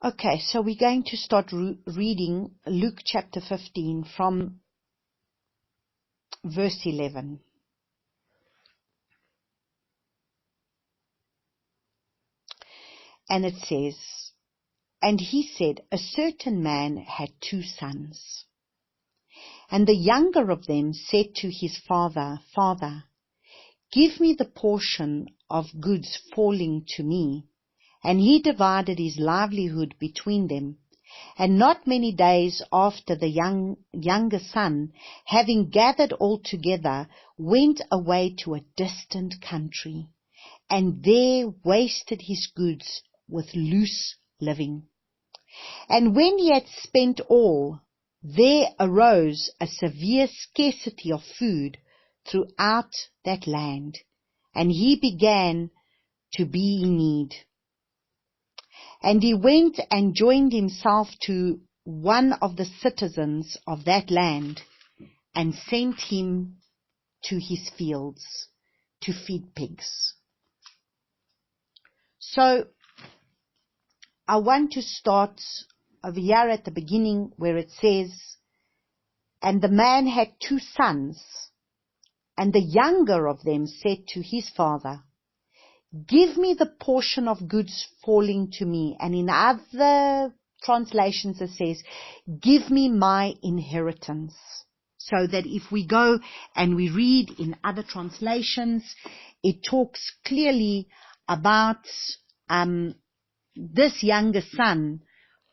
Okay, so we're going to start reading Luke chapter 15 from verse 11. And it says, "And he said, a certain man had 2 sons. And the younger of them said to his father, Father, give me the portion of goods falling to me. And he divided his livelihood between them. And not many days after, the younger son, having gathered all together, went away to a distant country, and there wasted his goods with loose living. And when he had spent all, there arose a severe scarcity of food throughout that land, and he began to be in need. And he went and joined himself to one of the citizens of that land, and sent him to his fields to feed pigs." So, I want to start over here at the beginning where it says, "And the man had 2 sons, and the younger of them said to his father, give me the portion of goods falling to me." And in other translations it says, give me my inheritance. So that if we go and we read in other translations, it talks clearly about this younger son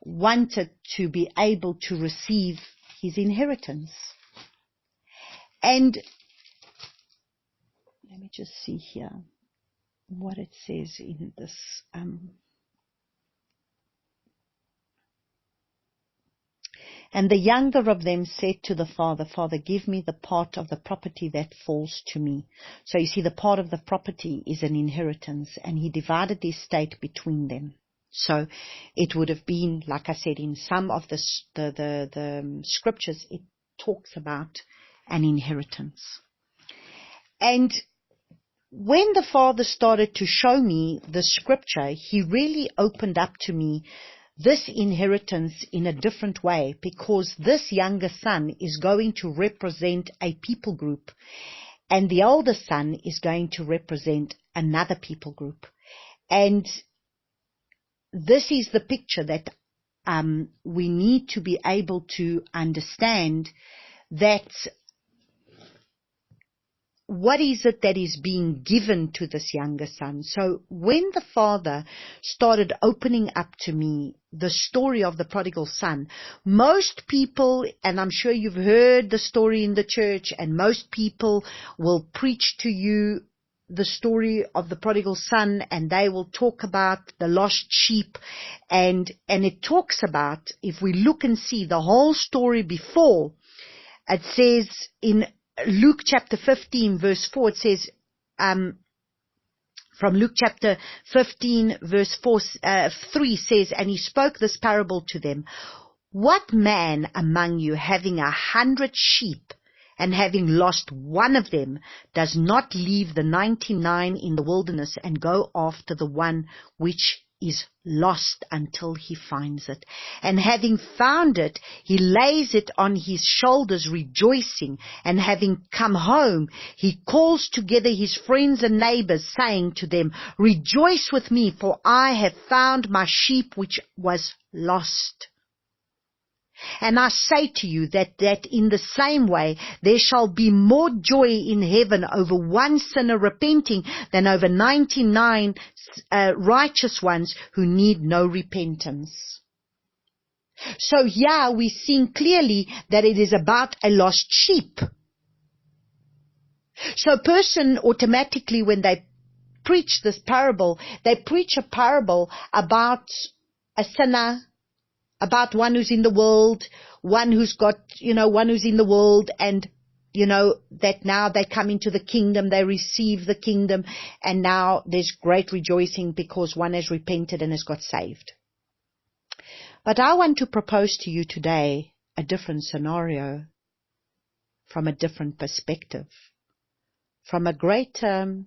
wanted to be able to receive his inheritance. And let me just see here what it says in this. And the younger of them said to the father, Father, give me the part of the property that falls to me. So you see, the part of the property is an inheritance, and he divided the estate between them. So it would have been, like I said, in some of the scriptures, it talks about an inheritance. And when the father started to show me the scripture, he really opened up to me this inheritance in a different way, because this younger son is going to represent a people group, and the older son is going to represent another people group. And this is the picture that we need to be able to understand, that what is it that is being given to this younger son. So when the father started opening up to me the story of the prodigal son, most people, and I'm sure you've heard the story in the church, and most people will preach to you the story of the prodigal son, and they will talk about the lost sheep, and it talks about, if we look and see the whole story before, it says in Luke chapter 15 verse 4, it says, from Luke chapter 15 verse 3 says, "And he spoke this parable to them. What man among you, having 100 sheep, and having lost one of them, does not leave the 99 in the wilderness and go after the one which is lost until he finds it? And having found it, he lays it on his shoulders rejoicing. And having come home, he calls together his friends and neighbors, saying to them, Rejoice with me, for I have found my sheep which was lost. And I say to you that in the same way there shall be more joy in heaven over one sinner repenting than over 99 righteous ones who need no repentance." So here we're seeing clearly that it is about a lost sheep. So a person automatically, when they preach this parable, they preach a parable about a sinner, about one who's in the world, one who's in the world, and, that now they come into the kingdom, they receive the kingdom, and now there's great rejoicing because one has repented and has got saved. But I want to propose to you today a different scenario from a different perspective, from a greater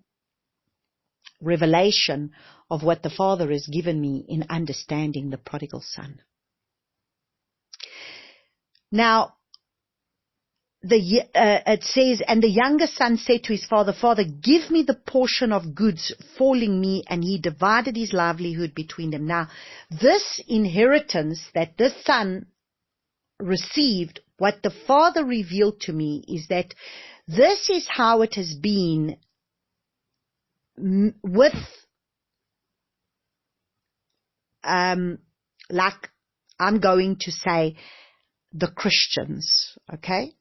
revelation of what the Father has given me in understanding the prodigal son. Now, it says, and the younger son said to his father, Father, give me the portion of goods falling me, and he divided his livelihood between them. Now, this inheritance that this son received, what the Father revealed to me is that this is how it has been with, like I'm going to say, the Christians, okay?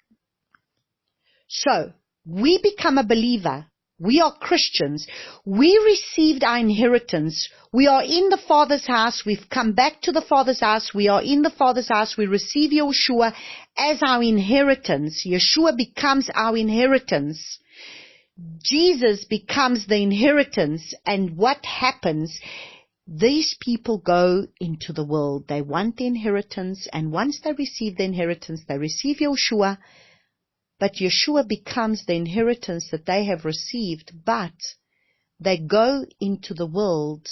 So, we become a believer. We are Christians. We received our inheritance. We are in the Father's house. We've come back to the Father's house. We are in the Father's house. We receive Yeshua as our inheritance. Yeshua becomes our inheritance. Jesus becomes the inheritance. And what happens? These people go into the world. They want the inheritance. And once they receive the inheritance, they receive Yeshua. But Yeshua becomes the inheritance that they have received, but they go into the world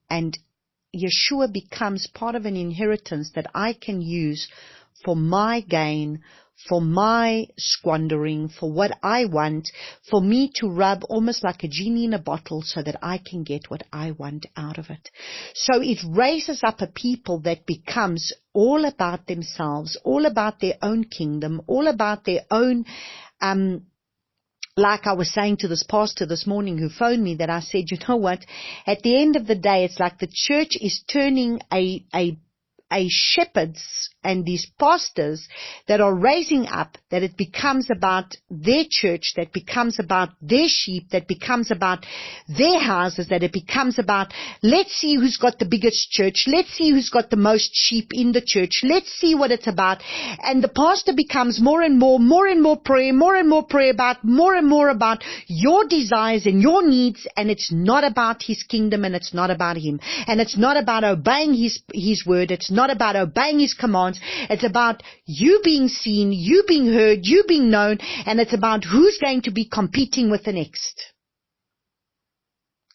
and Yeshua becomes part of an inheritance that I can use for my gain, for my squandering, for what I want, for me to rub almost like a genie in a bottle so that I can get what I want out of it. So it raises up a people that becomes all about themselves, all about their own kingdom, all about their own, like I was saying to this pastor this morning who phoned me, that I said, you know what, at the end of the day, it's like the church is turning a shepherds and these pastors that are raising up, that it becomes about their church, that becomes about their sheep, that becomes about their houses, that it becomes about, let's see who's got the biggest church, let's see who's got the most sheep in the church, let's see what it's about. And the pastor becomes more and more prayer, more and more about your desires and your needs, and it's not about his kingdom, and it's not about him, and it's not about obeying his word, it's not about obeying his commands. It's about you being seen, you being heard, you being known, and it's about who's going to be competing with the next.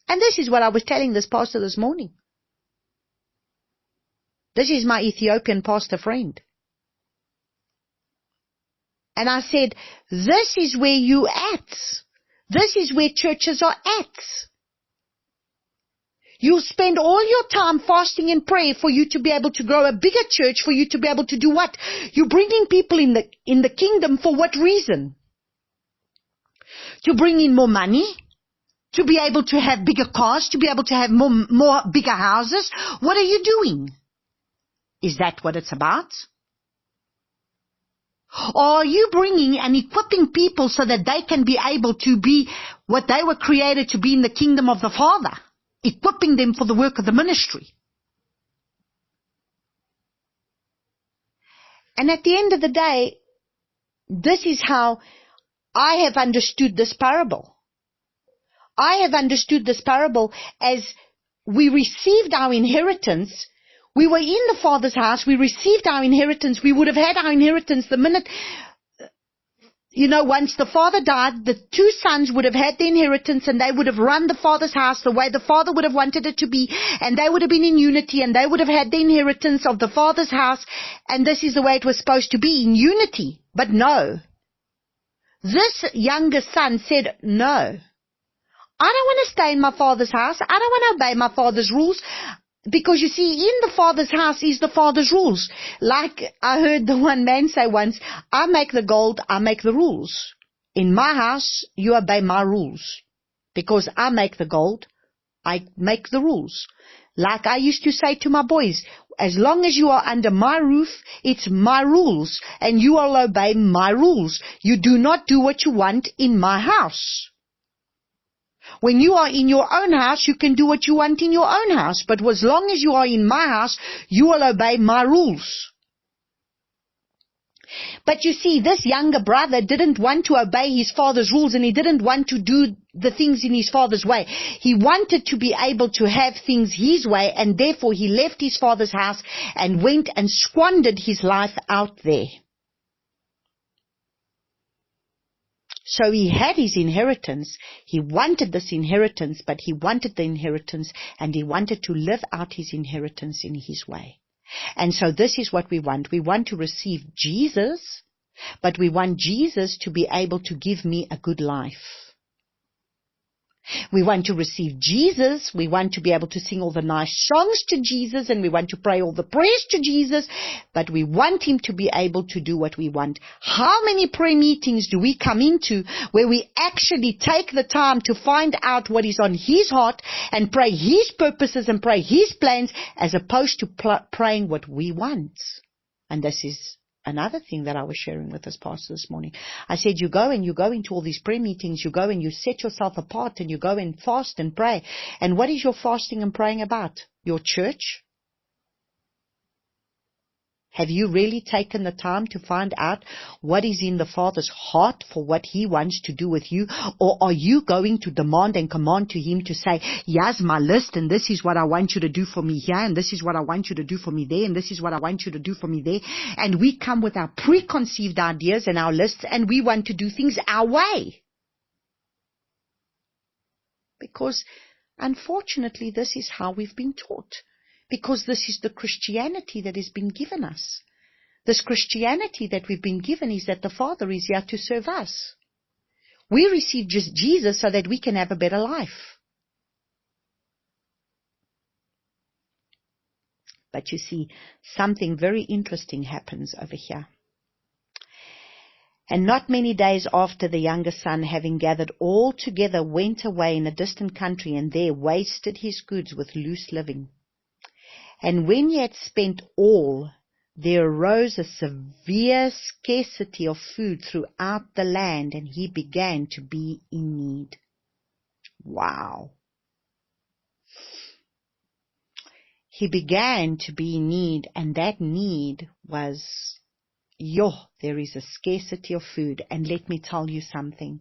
And this is what I was telling this pastor this morning. This is my Ethiopian pastor friend. And I said, this is where you at. This is where churches are at. You'll spend all your time fasting and prayer for you to be able to grow a bigger church, for you to be able to do what? You're bringing people in the kingdom for what reason? To bring in more money? To be able to have bigger cars? To be able to have more bigger houses? What are you doing? Is that what it's about? Or are you bringing and equipping people so that they can be able to be what they were created to be in the kingdom of the Father? Equipping them for the work of the ministry. And at the end of the day, this is how I have understood this parable. I have understood this parable as we received our inheritance. We were in the Father's house. We received our inheritance. We would have had our inheritance the minute, once the father died, the two sons would have had the inheritance, and they would have run the Father's house the way the Father would have wanted it to be, and they would have been in unity, and they would have had the inheritance of the Father's house, and this is the way it was supposed to be, in unity. But no. This younger son said, no. I don't want to stay in my father's house. I don't want to obey my father's rules. Because you see, in the Father's house is the Father's rules. Like I heard the one man say once, I make the gold, I make the rules. In my house, you obey my rules. Because I make the gold, I make the rules. Like I used to say to my boys, as long as you are under my roof, it's my rules. And you will obey my rules. You do not do what you want in my house. When you are in your own house, you can do what you want in your own house. But as long as you are in my house, you will obey my rules. But you see, this younger brother didn't want to obey his father's rules, and he didn't want to do the things in his father's way. He wanted to be able to have things his way, and therefore he left his father's house and went and squandered his life out there. So he had his inheritance. He wanted this inheritance, but he wanted the inheritance, and he wanted to live out his inheritance in his way. And so this is what we want. We want to receive Jesus, but we want Jesus to be able to give me a good life. We want to receive Jesus. We want to be able to sing all the nice songs to Jesus, and we want to pray all the prayers to Jesus, but we want him to be able to do what we want. How many prayer meetings do we come into where we actually take the time to find out what is on his heart and pray his purposes and pray his plans, as opposed to praying what we want? And this is another thing that I was sharing with this pastor this morning. I said, you go into all these prayer meetings, you go and you set yourself apart and you go and fast and pray. And what is your fasting and praying about? Your church? Have you really taken the time to find out what is in the Father's heart for what he wants to do with you? Or are you going to demand and command to him to say, here's my list, and this is what I want you to do for me here, and this is what I want you to do for me there, and this is what I want you to do for me there. And we come with our preconceived ideas and our lists, and we want to do things our way. Because unfortunately, this is how we've been taught. Because this is the Christianity that has been given us. This Christianity that we've been given is that the Father is here to serve us. We receive just Jesus so that we can have a better life. But you see, something very interesting happens over here. And not many days after, the younger son, having gathered all together, went away in a distant country, and there wasted his goods with loose living. And when he had spent all, there arose a severe scarcity of food throughout the land, and he began to be in need. Wow. He began to be in need, and that need was, there is a scarcity of food. And let me tell you something.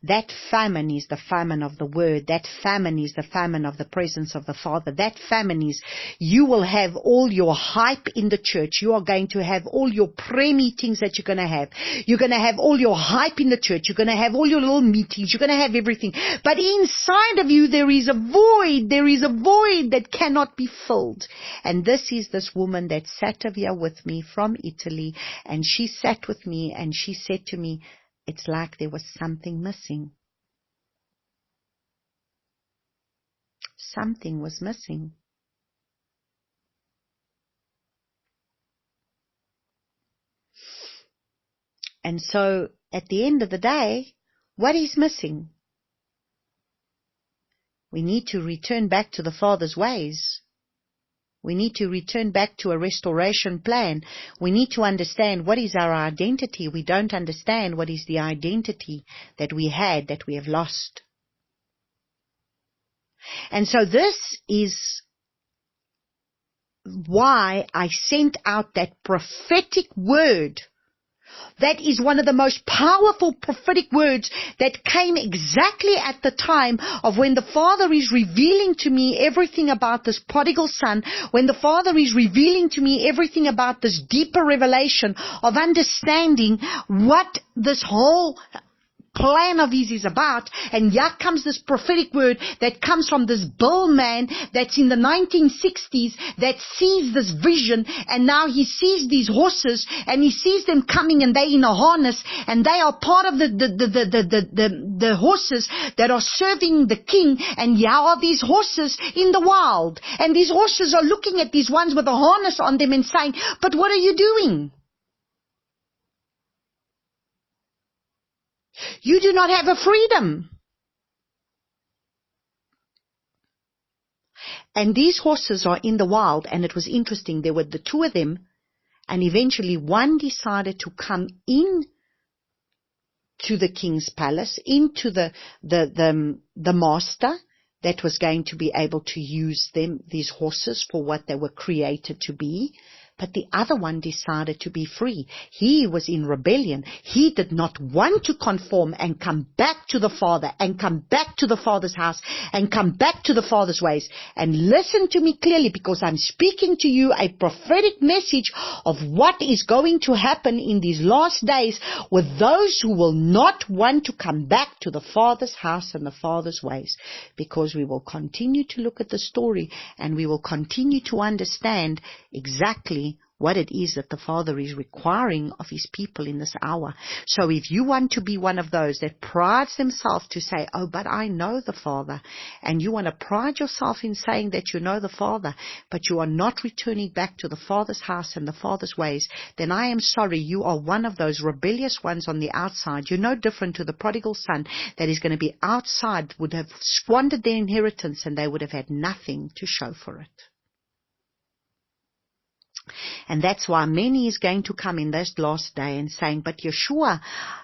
That famine is the famine of the Word. That famine is the famine of the presence of the Father. That famine is, you will have all your hype in the church. You are going to have all your prayer meetings that you're going to have. You're going to have all your hype in the church. You're going to have all your little meetings. You're going to have everything. But inside of you, there is a void. There is a void that cannot be filled. And this is this woman that sat over here with me from Italy, and she sat with me and she said to me, it's like there was something missing. Something was missing. And so at the end of the day, what is missing? We need to return back to the Father's ways. We need to return back to a restoration plan. We need to understand what is our identity. We don't understand what is the identity that we had that we have lost. And so this is why I sent out that prophetic word. That is one of the most powerful prophetic words that came exactly at the time of when the Father is revealing to me everything about this prodigal son, when the Father is revealing to me everything about this deeper revelation of understanding what this whole plan of his is about. And here comes this prophetic word that comes from this Bill man that's in the 1960s that sees this vision, and now he sees these horses and he sees them coming, and they're in a harness, and they are part of the horses that are serving the king. And here are these horses in the wild, and these horses are looking at these ones with a harness on them and saying, but what are you doing? You do not have a freedom. And these horses are in the wild, and it was interesting. There were the two of them, and eventually one decided to come in to the king's palace, into the master that was going to be able to use them, these horses, for what they were created to be. But the other one decided to be free. He was in rebellion. He did not want to conform and come back to the Father and come back to the Father's house and come back to the Father's ways. And listen to me clearly, because I'm speaking to you a prophetic message of what is going to happen in these last days with those who will not want to come back to the Father's house and the Father's ways. Because we will continue to look at the story and we will continue to understand exactly what it is that the Father is requiring of His people in this hour. So if you want to be one of those that prides themselves to say, oh, but I know the Father, and you want to pride yourself in saying that you know the Father, but you are not returning back to the Father's house and the Father's ways, then I am sorry, you are one of those rebellious ones on the outside. You're no different to the prodigal son that is going to be outside, would have squandered their inheritance, and they would have had nothing to show for it. And that's why many is going to come in this last day and saying, but Yahushua,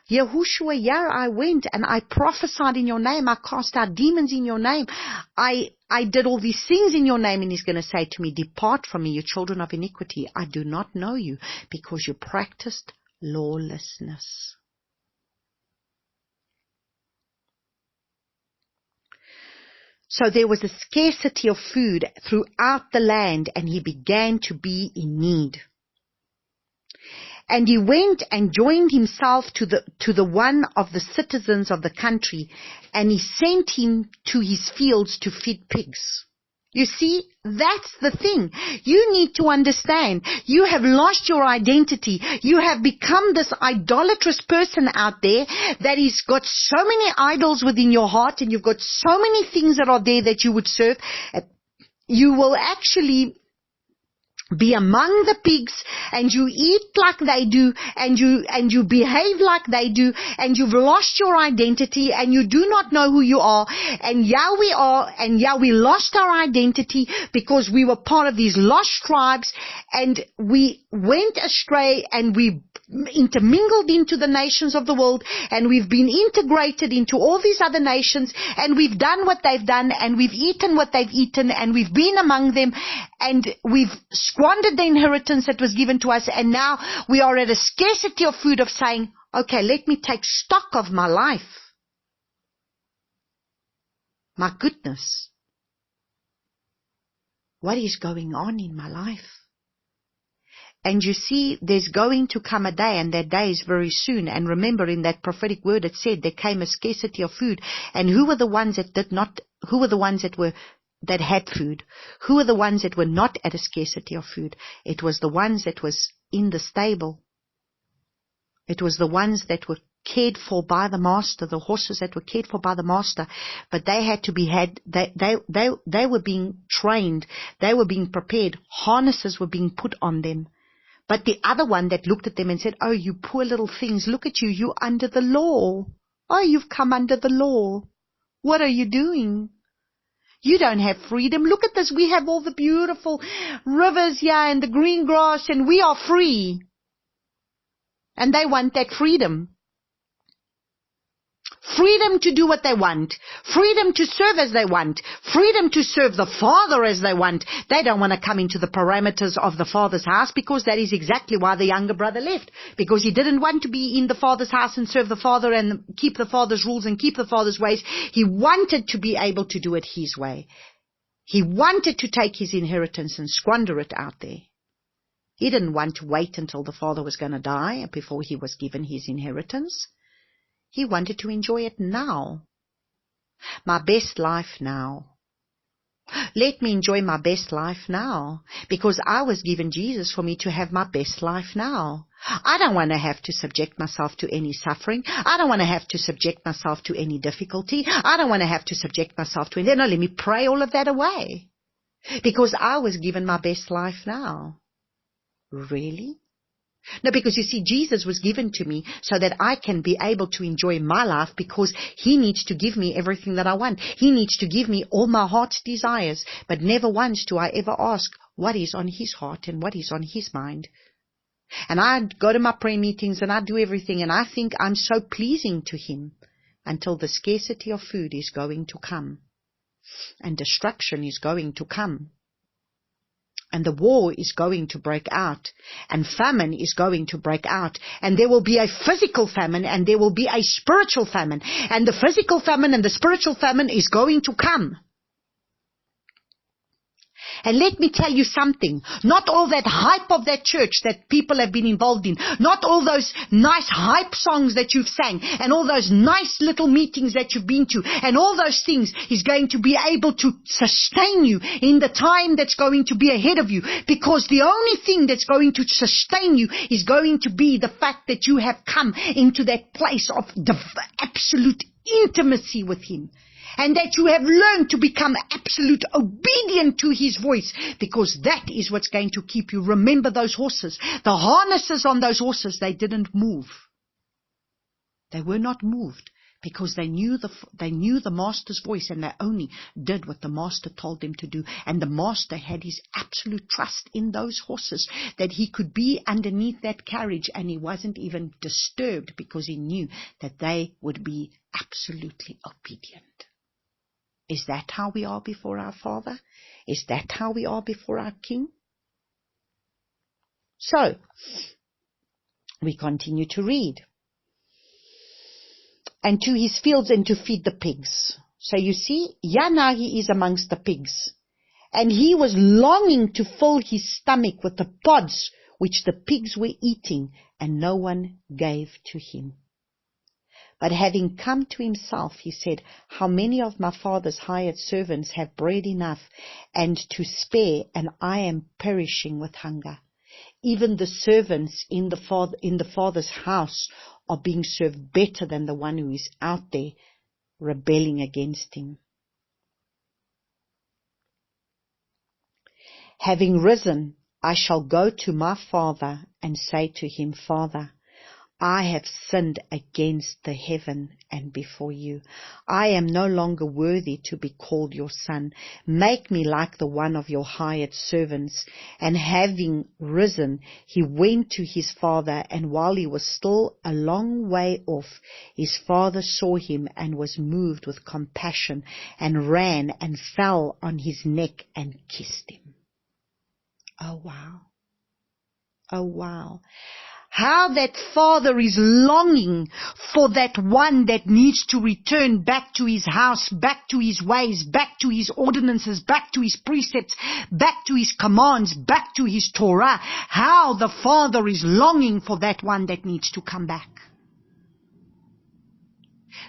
yeah, I went and I prophesied in your name. I cast out demons in your name. I did all these things in your name. And He's going to say to me, depart from me, you children of iniquity. I do not know you, because you practiced lawlessness. So there was a scarcity of food throughout the land, and he began to be in need. And he went and joined himself to the one of the citizens of the country, and he sent him to his fields to feed pigs. You see, that's the thing. You need to understand. You have lost your identity. You have become this idolatrous person out there that has got so many idols within your heart, and you've got so many things that are there that you would serve. You will actually be among the pigs, and you eat like they do, and you behave like they do, and you've lost your identity, and you do not know who you are. And yeah, we are, and yeah, we lost our identity because we were part of these lost tribes, and we went astray, and we intermingled into the nations of the world, and we've been integrated into all these other nations, and we've done what they've done, and we've eaten what they've eaten, and we've been among them, and we've squandered the inheritance that was given to us, and now we are at a scarcity of food, of saying, okay, let me take stock of my life. My goodness, what is going on in my life? And you see, there's going to come a day, and that day is very soon. And remember, in that prophetic word, it said there came a scarcity of food. And who were the ones that did not? Who were the ones that had food? Who were the ones that were not at a scarcity of food? It was the ones that was in the stable. It was the ones that were cared for by the master, the horses that were cared for by the master, but they had to be they were being trained, they were being prepared, harnesses were being put on them. But the other one that looked at them and said, oh, you poor little things, look at you, you're under the law. Oh, you've come under the law. What are you doing? You don't have freedom. Look at this. We have all the beautiful rivers here and the green grass, and we are free. And they want that freedom. Freedom to do what they want. Freedom to serve as they want. Freedom to serve the Father as they want. They don't want to come into the parameters of the Father's house, because that is exactly why the younger brother left. Because he didn't want to be in the Father's house and serve the Father and keep the Father's rules and keep the Father's ways. He wanted to be able to do it his way. He wanted to take his inheritance and squander it out there. He didn't want to wait until the Father was going to die before he was given his inheritance. He wanted to enjoy it now. My best life now. Let me enjoy my best life now, because I was given Jesus for me to have my best life now. I don't want to have to subject myself to any suffering. I don't want to have to subject myself to any difficulty. I don't want to have to subject myself to any... No, let me pray all of that away, because I was given my best life now. Really? No, because you see, Jesus was given to me so that I can be able to enjoy my life, because He needs to give me everything that I want. He needs to give me all my heart's desires. But never once do I ever ask what is on His heart and what is on His mind. And I go to my prayer meetings and I do everything, and I think I'm so pleasing to Him, until the scarcity of food is going to come and destruction is going to come. And the war is going to break out, and famine is going to break out, and there will be a physical famine, and there will be a spiritual famine, and the physical famine and the spiritual famine is going to come. And let me tell you something, not all that hype of that church that people have been involved in, not all those nice hype songs that you've sang, and all those nice little meetings that you've been to, and all those things is going to be able to sustain you in the time that's going to be ahead of you. Because the only thing that's going to sustain you is going to be the fact that you have come into that place of absolute intimacy with Him. And that you have learned to become absolute obedient to His voice, because that is what's going to keep you. Remember those horses, the harnesses on those horses, they didn't move. They were not moved because they knew the master's voice, and they only did what the master told them to do. And the master had his absolute trust in those horses, that he could be underneath that carriage and he wasn't even disturbed, because he knew that they would be absolutely obedient. Is that how we are before our Father? Is that how we are before our King? So, we continue to read. And to his fields and to feed the pigs. So you see, now he is amongst the pigs. And he was longing to fill his stomach with the pods which the pigs were eating, and no one gave to him. But having come to himself, he said, how many of my father's hired servants have bread enough and to spare, and I am perishing with hunger. Even the servants in the father's house are being served better than the one who is out there rebelling against him. Having risen, I shall go to my father and say to him, Father, I have sinned against the heaven and before you. I am no longer worthy to be called your son. Make me like the one of your hired servants. And having risen, he went to his father, and while he was still a long way off, his father saw him and was moved with compassion, and ran and fell on his neck and kissed him. Oh wow. Oh wow. How that father is longing for that one that needs to return back to his house, back to his ways, back to his ordinances, back to his precepts, back to his commands, back to his Torah. How the father is longing for that one that needs to come back.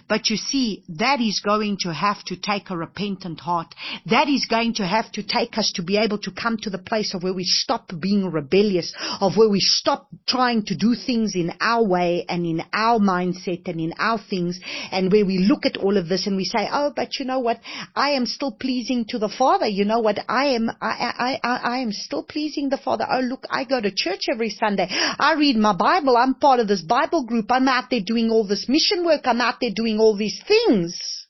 But you see, that is going to have to take a repentant heart. That is going to have to take us to be able to come to the place of where we stop being rebellious, of where we stop trying to do things in our way and in our mindset and in our things, and where we look at all of this and we say, oh, but you know what? I am still pleasing to the Father. You know what? I am still pleasing the Father. Oh, look, I go to church every Sunday. I read my Bible. I'm part of this Bible group. I'm out there doing all this mission work. I'm out there doing all these things.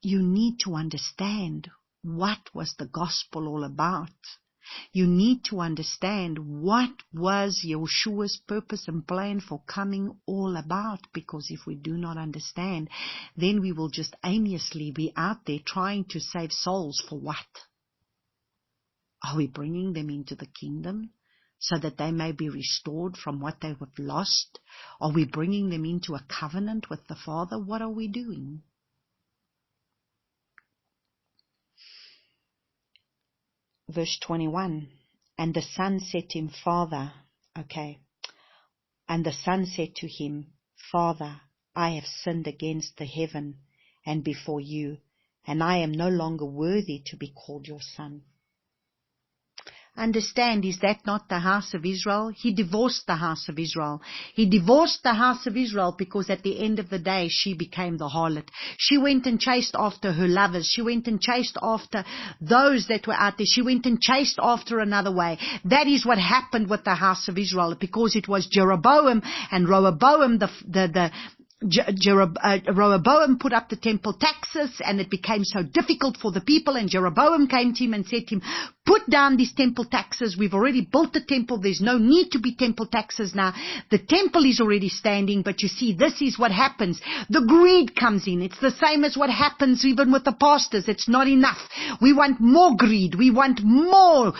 You need to understand what was the gospel all about. You need to understand what was Yeshua's purpose and plan for coming all about, because if we do not understand, then we will just aimlessly be out there trying to save souls for what? Are we bringing them into the kingdom so that they may be restored from what they have lost? Are we bringing them into a covenant with the Father? What are we doing? Verse 21, and the son said to him, Father, and the son said to him, Father, I have sinned against the heaven and before you, and I am no longer worthy to be called your son. Understand, is that not the house of Israel? He divorced the house of Israel. He divorced the house of Israel because at the end of the day, she became the harlot. She went and chased after her lovers. She went and chased after those that were out there. She went and chased after another way. That is what happened with the house of Israel, because it was Jeroboam and Rehoboam, Rehoboam put up the temple taxes, and it became so difficult for the people, and Jeroboam came to him and said to him, put down these temple taxes. We've already built the temple. There's no need to be temple taxes now. The temple is already standing, but you see, this is what happens. The greed comes in. It's the same as what happens even with the pastors. It's not enough. We want more greed. We want more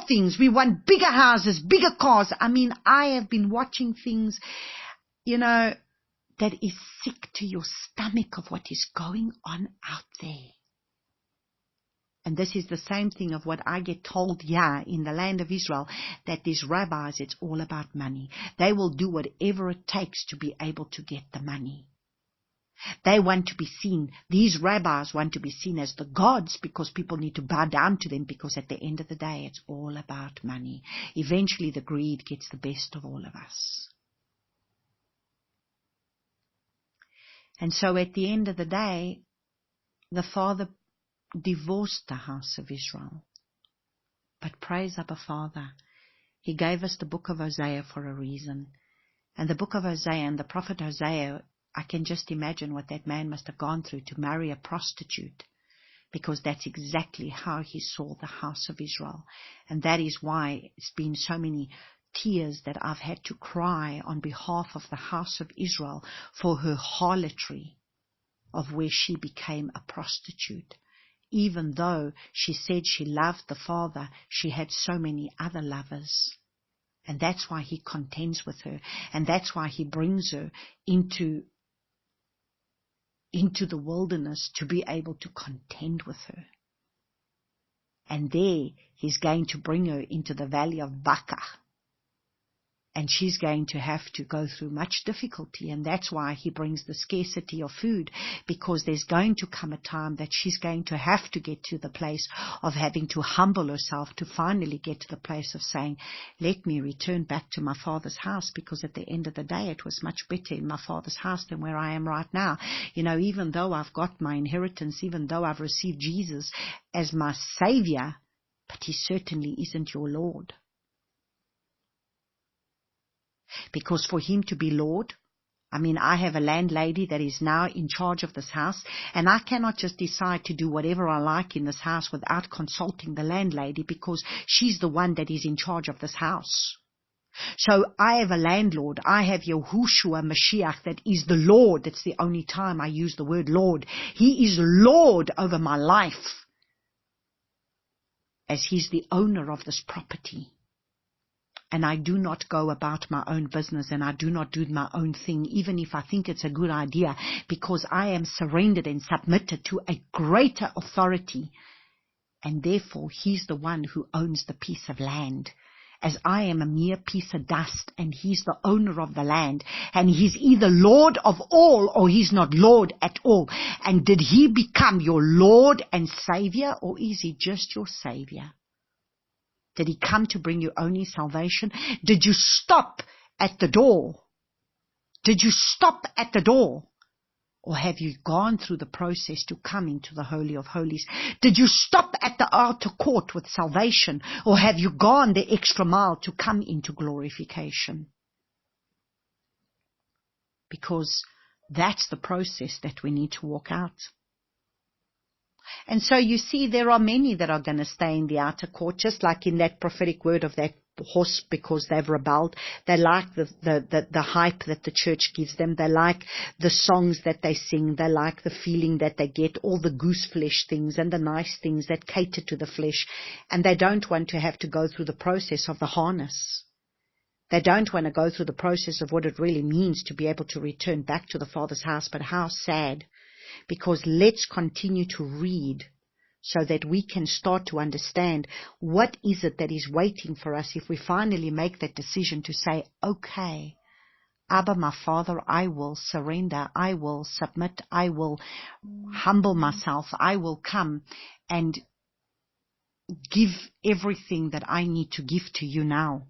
things. We want bigger houses, bigger cars. I mean, I have been watching things, that is sick to your stomach of what is going on out there. And this is the same thing of what I get told here in the land of Israel, that these rabbis, it's all about money. They will do whatever it takes to be able to get the money. They want to be seen, these rabbis want to be seen as the gods, because people need to bow down to them, because at the end of the day, it's all about money. Eventually, the greed gets the best of all of us. And so at the end of the day, the Father divorced the house of Israel. But praise Abba Father, He gave us the book of Hosea for a reason. And the book of Hosea and the prophet Hosea, I can just imagine what that man must have gone through to marry a prostitute, because that's exactly how he saw the house of Israel. And that is why it's been so many tears that I've had to cry on behalf of the house of Israel for her harlotry of where she became a prostitute. Even though she said she loved the Father, she had so many other lovers. And that's why He contends with her. And that's why He brings her into the wilderness to be able to contend with her. And there He's going to bring her into the valley of Baca. And she's going to have to go through much difficulty. And that's why He brings the scarcity of food, because there's going to come a time that she's going to have to get to the place of having to humble herself to finally get to the place of saying, let me return back to my father's house, because at the end of the day, it was much better in my father's house than where I am right now. Even though I've got my inheritance, even though I've received Jesus as my Savior, but He certainly isn't your Lord. Because for Him to be Lord, I have a landlady that is now in charge of this house, and I cannot just decide to do whatever I like in this house without consulting the landlady, because she's the one that is in charge of this house. So I have a landlord. I have Yahushua Mashiach that is the Lord. That's the only time I use the word Lord. He is Lord over my life, as He's the owner of this property. And I do not go about my own business, and I do not do my own thing, even if I think it's a good idea, because I am surrendered and submitted to a greater authority. And therefore, He's the one who owns the piece of land, as I am a mere piece of dust, and He's the owner of the land. And He's either Lord of all, or He's not Lord at all. And did He become your Lord and Savior, or is He just your Savior? Did He come to bring you only salvation? Did you stop at the door? Did you stop at the door? Or have you gone through the process to come into the Holy of Holies? Did you stop at the outer court with salvation? Or have you gone the extra mile to come into glorification? Because that's the process that we need to walk out. And so you see, there are many that are going to stay in the outer court, just like in that prophetic word of that horse, because they've rebelled. They like the hype that the church gives them. They like the songs that they sing. They like the feeling that they get, all the goose flesh things and the nice things that cater to the flesh. And they don't want to have to go through the process of the harness. They don't want to go through the process of what it really means to be able to return back to the Father's house. But how sad. Because let's continue to read so that we can start to understand what is it that is waiting for us if we finally make that decision to say, okay, Abba, my Father, I will surrender, I will submit, I will humble myself, I will come and give everything that I need to give to you now.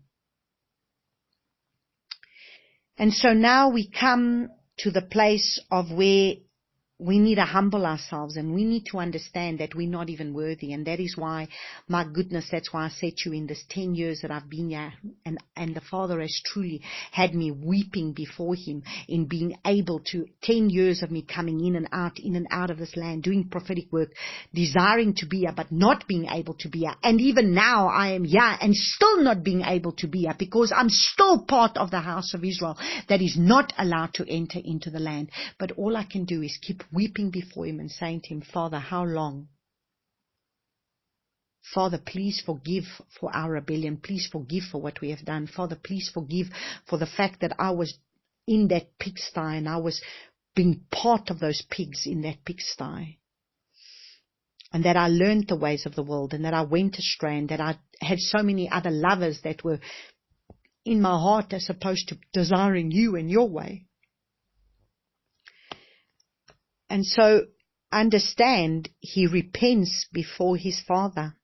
And so now we come to the place of where we need to humble ourselves, and we need to understand that we're not even worthy. And that is why, my goodness, that's why I said to you, in this 10 years that I've been here, and the Father has truly had me weeping before Him in being able to, 10 years of me coming in and out of this land, doing prophetic work, desiring to be here, but not being able to be here. And even now I am here and still not being able to be here, because I'm still part of the house of Israel that is not allowed to enter into the land. But all I can do is keep weeping before Him and saying to Him, Father, how long? Father, please forgive for our rebellion. Please forgive for what we have done. Father, please forgive for the fact that I was in that pigsty and I was being part of those pigs in that pigsty. And that I learned the ways of the world, and that I went astray, and that I had so many other lovers that were in my heart as opposed to desiring You and Your way. And so, understand, he repents before his father.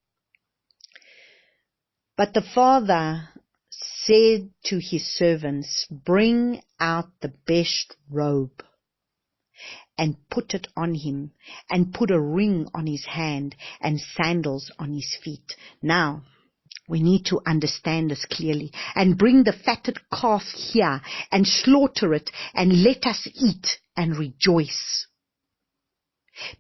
But the father said to his servants, bring out the best robe and put it on him, and put a ring on his hand and sandals on his feet. Now, we need to understand this clearly. And bring the fatted calf here and slaughter it, and let us eat and rejoice.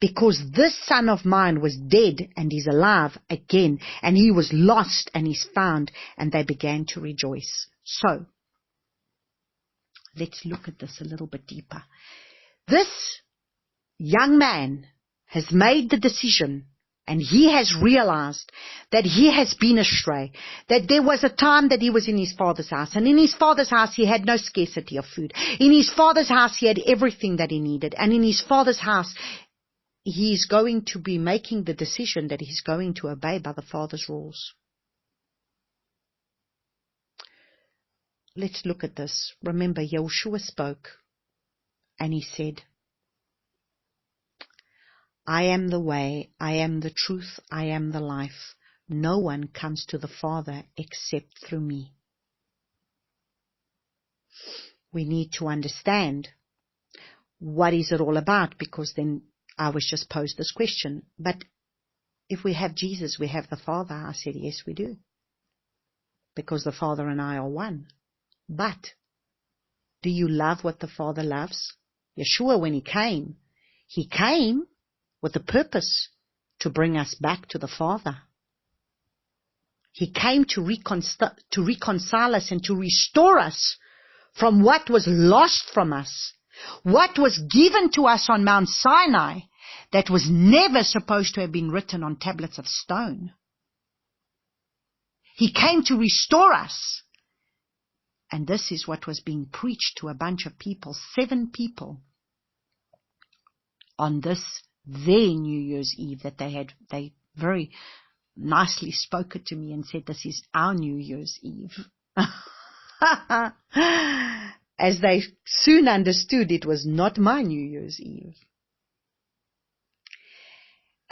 Because this son of mine was dead and is alive again, and he was lost and is found. And they began to rejoice. So, let's look at this a little bit deeper. This young man has made the decision, and he has realized that he has been astray, that there was a time that he was in his father's house, and in his father's house he had no scarcity of food. In his father's house he had everything that he needed, and in his father's house he is going to be making the decision that he's going to obey by the Father's rules. Let's look at this. Remember, Yahushua spoke, and he said, I am the way, I am the truth, I am the life. No one comes to the Father except through me. We need to understand what is it all about, because then I was just posed this question. But if we have Jesus, we have the Father. I said, yes, we do. Because the Father and I are one. But do you love what the Father loves? Yeshua, when he came with a purpose to bring us back to the Father. He came to reconcile us and to restore us from what was lost from us, what was given to us on Mount Sinai that was never supposed to have been written on tablets of stone. He came to restore us. And this is what was being preached to a bunch of people, 7 people, on this, their New Year's Eve, that they very nicely spoke it to me and said, this is our New Year's Eve. As they soon understood, it was not my New Year's Eve.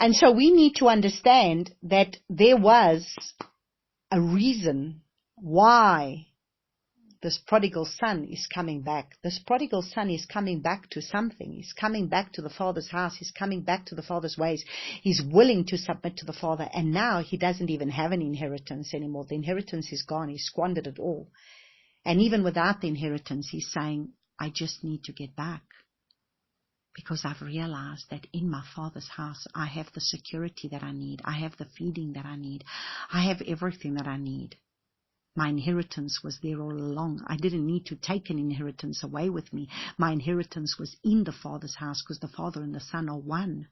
And so we need to understand that there was a reason why this prodigal son is coming back. This prodigal son is coming back to something. He's coming back to the Father's house. He's coming back to the Father's ways. He's willing to submit to the Father. And now he doesn't even have an inheritance anymore. The inheritance is gone. He squandered it all. And even without the inheritance, he's saying, I just need to get back. Because I've realized that in my Father's house, I have the security that I need. I have the feeding that I need. I have everything that I need. My inheritance was there all along. I didn't need to take an inheritance away with me. My inheritance was in the Father's house, because the Father and the Son are one.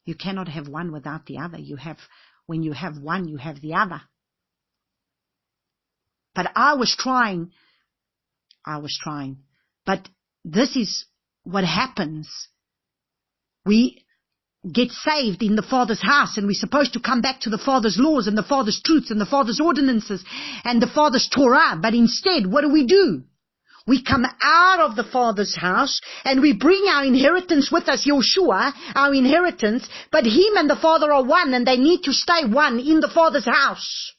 You cannot have one without the other. When you have one, you have the other. But I was trying. But this is what happens. We get saved in the Father's house, and we're supposed to come back to the Father's laws and the Father's truths and the Father's ordinances and the Father's Torah. But instead, what do? We come out of the Father's house and we bring our inheritance with us, Yeshua, our inheritance, but Him and the Father are one, and they need to stay one in the Father's house.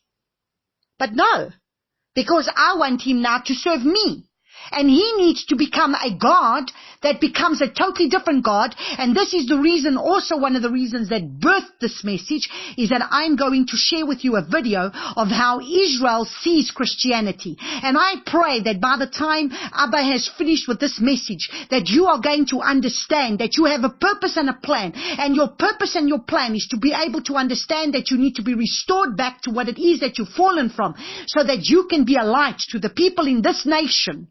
But no, because I want Him now to serve me. And he needs to become a God that becomes a totally different God. And this is the reason, also one of the reasons that birthed this message, is that I'm going to share with you a video of how Israel sees Christianity. And I pray that by the time Abba has finished with this message, that you are going to understand that you have a purpose and a plan. And your purpose and your plan is to be able to understand that you need to be restored back to what it is that you've fallen from, so that you can be a light to the people in this nation.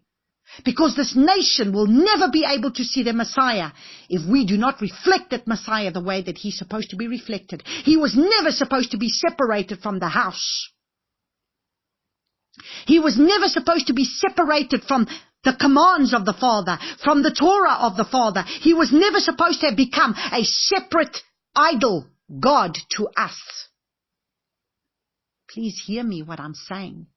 Because this nation will never be able to see the Messiah if we do not reflect that Messiah the way that he's supposed to be reflected. He was never supposed to be separated from the house. He was never supposed to be separated from the commands of the Father, from the Torah of the Father. He was never supposed to have become a separate idol God to us. Please hear me what I'm saying.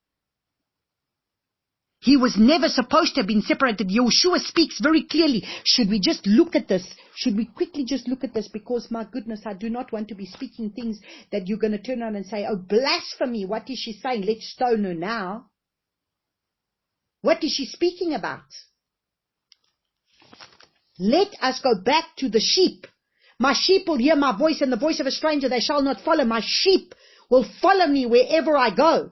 He was never supposed to have been separated. Yeshua speaks very clearly. Should we just look at this? Should we quickly just look at this? Because, my goodness, I do not want to be speaking things that you're going to turn on and say, oh, blasphemy, what is she saying? Let's stone her now. What is she speaking about? Let us go back to the sheep. My sheep will hear my voice, and the voice of a stranger they shall not follow. My sheep will follow me wherever I go.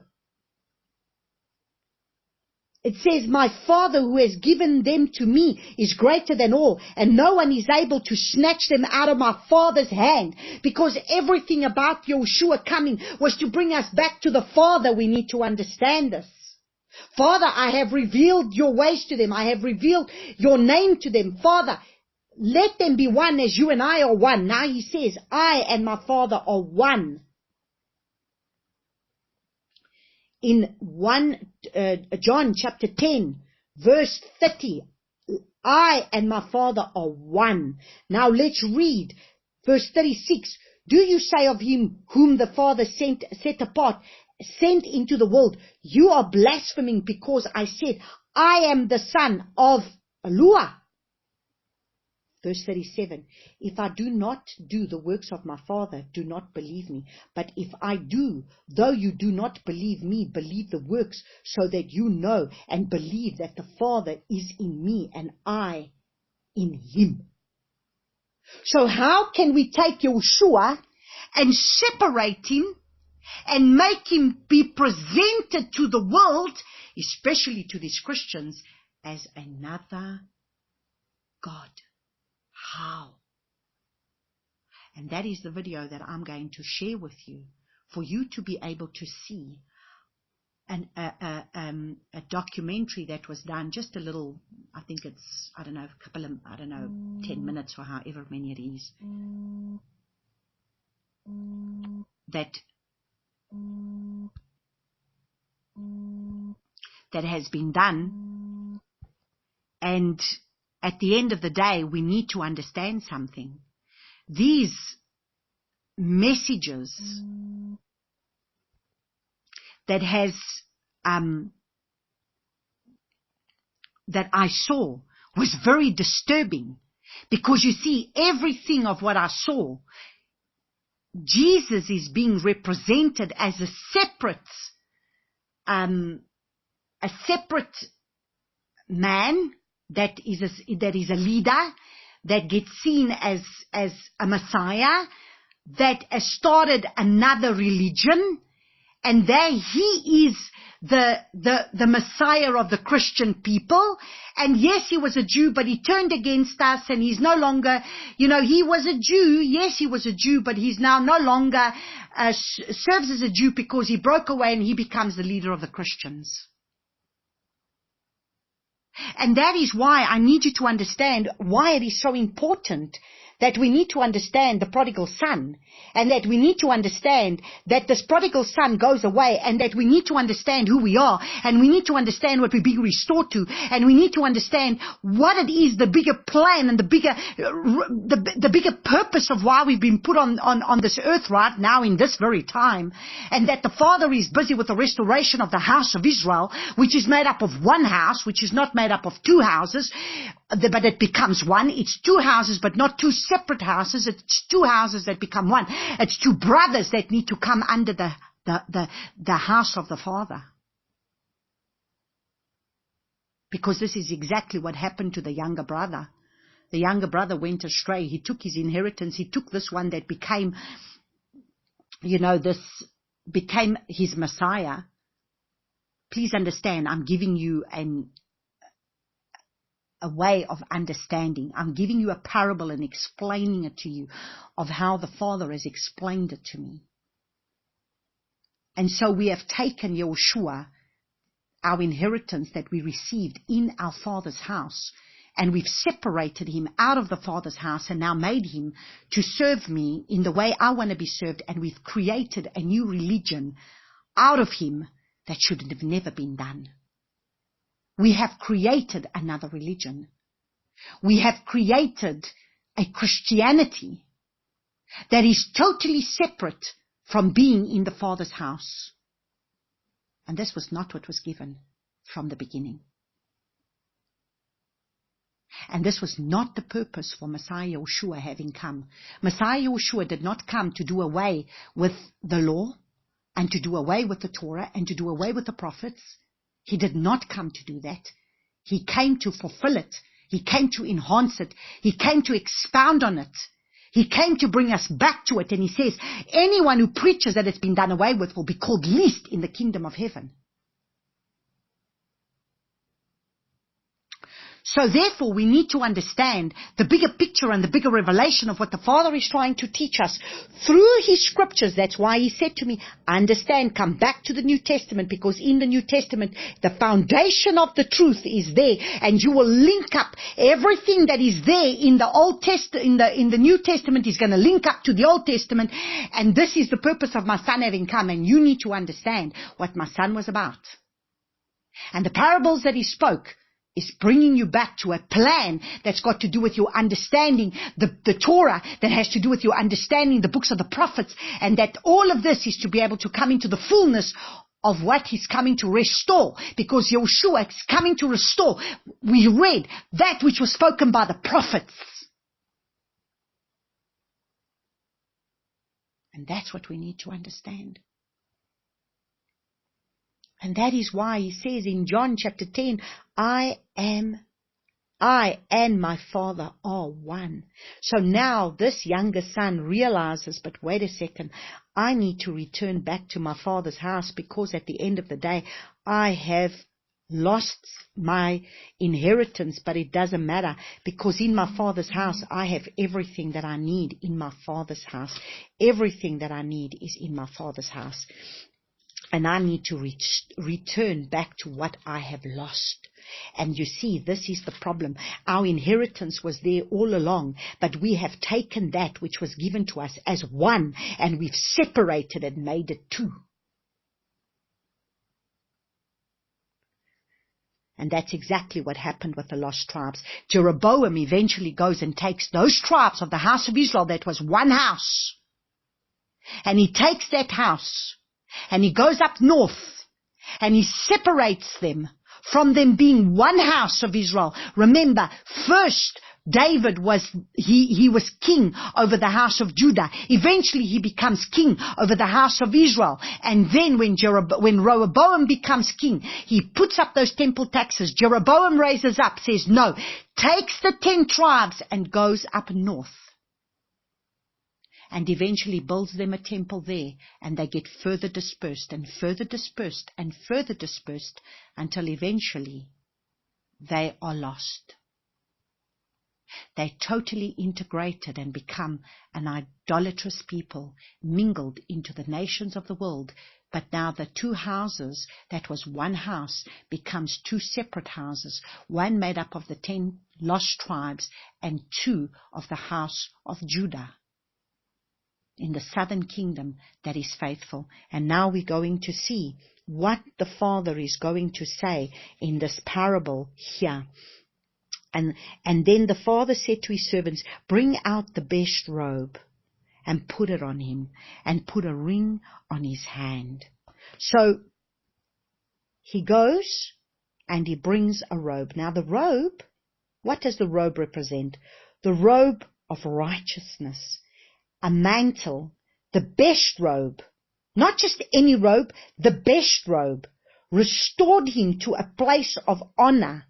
It says, my Father who has given them to me is greater than all, and no one is able to snatch them out of my Father's hand. Because everything about Yeshua coming was to bring us back to the Father. We need to understand this. Father, I have revealed your ways to them. I have revealed your name to them. Father, let them be one as you and I are one. Now he says, I and my Father are one. In John chapter 10, verse 30, I and my Father are one. Now let's read verse 36. Do you say of him whom the Father set apart, sent into the world, you are blaspheming because I said, I am the Son of Elua. Verse 37, if I do not do the works of my Father, do not believe me. But if I do, though you do not believe me, believe the works, so that you know and believe that the Father is in me and I in him. So how can we take Yeshua and separate him and make him be presented to the world, especially to these Christians, as another God? How? And that is the video that I'm going to share with you, for you to be able to see a documentary that was done, just a little, I think it's, 10 minutes or however many it is, that has been done. And at the end of the day, we need to understand something. These messages that I saw was very disturbing, because you see, everything of what I saw, Jesus is being represented as a separate man that is a leader, that gets seen as a Messiah, that has started another religion, and there he is the Messiah of the Christian people. And yes, he was a Jew, but he turned against us, and he's no longer, he was a Jew. Yes, he was a Jew, but he's now no longer serves as a Jew, because he broke away and he becomes the leader of the Christians. And that is why I need you to understand why it is so important that we need to understand the prodigal son, and that we need to understand that this prodigal son goes away, and that we need to understand who we are, and we need to understand what we're being restored to, and we need to understand what it is, the bigger plan and the bigger purpose of why we've been put on this earth right now in this very time, and that the Father is busy with the restoration of the house of Israel, which is made up of one house, which is not made up of two houses, but it becomes one. It's two houses, but not two separate houses. It's two houses that become one. It's two brothers that need to come under the house of the Father. Because this is exactly what happened to the younger brother. The younger brother went astray. He took his inheritance. He took this one that became, became his Messiah. Please understand, I'm giving you a way of understanding. I'm giving you a parable and explaining it to you of how the Father has explained it to me. And so we have taken Yahushua, our inheritance that we received in our Father's house, and we've separated him out of the Father's house and now made him to serve me in the way I want to be served, and we've created a new religion out of him that should have never been done. We have created another religion. We have created a Christianity that is totally separate from being in the Father's house. And this was not what was given from the beginning. And this was not the purpose for Messiah Yahushua having come. Messiah Yahushua did not come to do away with the law and to do away with the Torah and to do away with the prophets. He did not come to do that. He came to fulfill it. He came to enhance it. He came to expound on it. He came to bring us back to it. And he says, anyone who preaches that it's been done away with will be called least in the kingdom of heaven. So therefore, we need to understand the bigger picture and the bigger revelation of what the Father is trying to teach us through his scriptures. That's why he said to me, understand, come back to the New Testament, because in the New Testament, the foundation of the truth is there, and you will link up everything that is there in the Old Testament, in the New Testament is going to link up to the Old Testament, and this is the purpose of my son having come, and you need to understand what my son was about. And the parables that he spoke is bringing you back to a plan that's got to do with your understanding the Torah, that has to do with your understanding the books of the prophets, and that all of this is to be able to come into the fullness of what he's coming to restore, because Yahushua is coming to restore. We read that which was spoken by the prophets. And that's what we need to understand. And that is why he says in John chapter 10, I and my Father are one. So now this younger son realizes, but wait a second, I need to return back to my Father's house, because at the end of the day, I have lost my inheritance, but it doesn't matter, because in my Father's house, I have everything that I need in my Father's house. Everything that I need is in my Father's house. And I need to return back to what I have lost. And you see, this is the problem. Our inheritance was there all along, but we have taken that which was given to us as one, and we've separated and made it two. And that's exactly what happened with the lost tribes. Jeroboam eventually goes and takes those tribes of the house of Israel that was one house. And he takes that house and he goes up north and he separates them from them being one house of Israel. Remember, first David was king over the house of Judah. Eventually he becomes king over the house of Israel. And then when Rehoboam becomes king, he puts up those temple taxes. Jeroboam raises up, says no, takes the 10 tribes and goes up north. And eventually builds them a temple there, and they get further dispersed and further dispersed and further dispersed until eventually they are lost. They totally integrated and become an idolatrous people, mingled into the nations of the world. But now the 2 houses, that was one house, becomes 2 separate houses, one made up of the 10 lost tribes and 2 of the house of Judah, in the southern kingdom that is faithful. And now we're going to see what the Father is going to say in this parable here. And then the Father said to his servants, bring out the best robe and put it on him, and put a ring on his hand. So he goes and he brings a robe. Now the robe, what does the robe represent? The robe of righteousness. A mantle, the best robe, not just any robe, the best robe, restored him to a place of honor